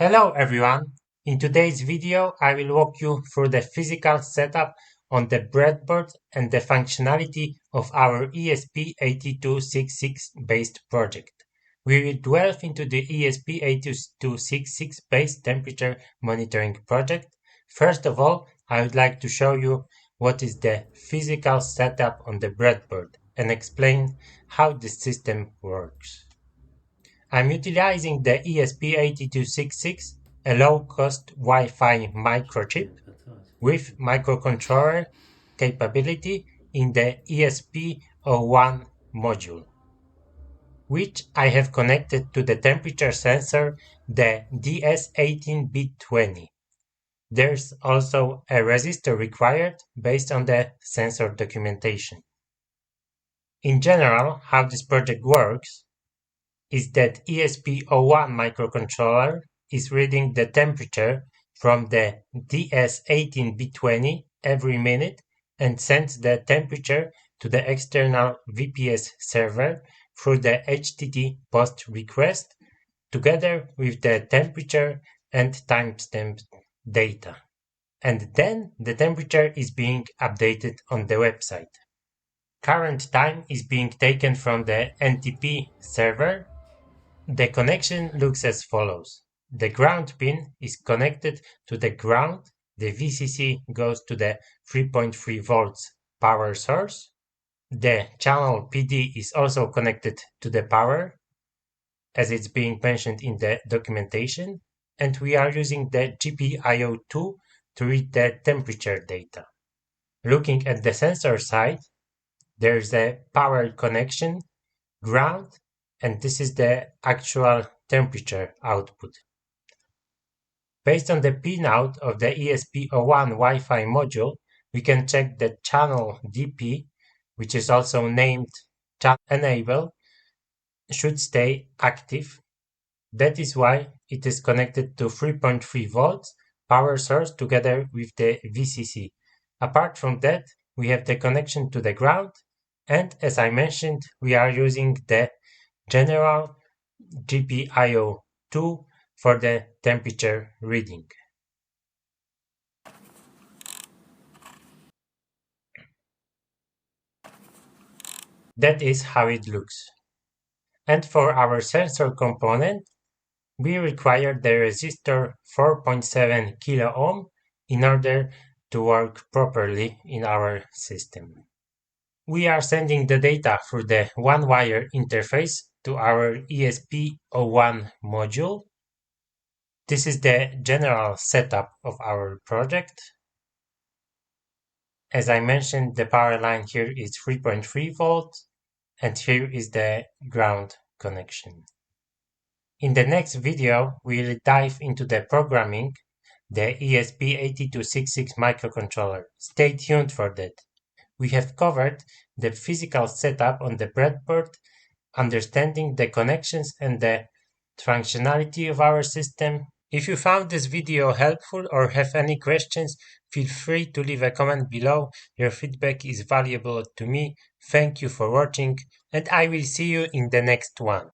Hello everyone! In today's video I will walk you through the physical setup on the breadboard and the functionality of our ESP8266 based project. We will delve into the ESP8266 based temperature monitoring project. First of all, I would like to show you what is the physical setup on the breadboard and explain how the system works. I'm utilizing the ESP8266, a low-cost Wi-Fi microchip with microcontroller capability in the ESP01 module, which I have connected to the temperature sensor, the DS18B20. There's also a resistor required based on the sensor documentation. In general, how this project works is that ESP01 microcontroller is reading the temperature from the DS18B20 every minute and sends the temperature to the external VPS server through the HTTP post request together with the temperature and timestamp data. And then the temperature is being updated on the website. Current time is being taken from the NTP server. The connection looks as follows. The ground pin is connected to the ground, the VCC goes to the 3.3 volts power source, the channel PD is also connected to the power, as it's being mentioned in the documentation, and we are using the GPIO2 to read the temperature data. Looking at the sensor side, there's a power connection, ground, and this is the actual temperature output. Based on the pinout of the ESP01 Wi-Fi module, we can check the channel DP, which is also named channel enable, should stay active. That is why it is connected to 3.3 volts power source together with the VCC. Apart from that, we have the connection to the ground, and as I mentioned, we are using the general GPIO2 for the temperature reading. That is how it looks. And for our sensor component, we require the resistor 4.7 kilo ohm in order to work properly in our system. We are sending the data through the one-wire interface to our ESP01 module. This is the general setup of our project. As I mentioned, the power line here is 3.3 volts, and here is the ground connection. In the next video, we'll dive into the programming, the ESP8266 microcontroller. Stay tuned for that. We have covered the physical setup on the breadboard, understanding the connections and the functionality of our system. If you found this video helpful or have any questions, feel free to leave a comment below. Your feedback is valuable to me. Thank you for watching, and I will see you in the next one.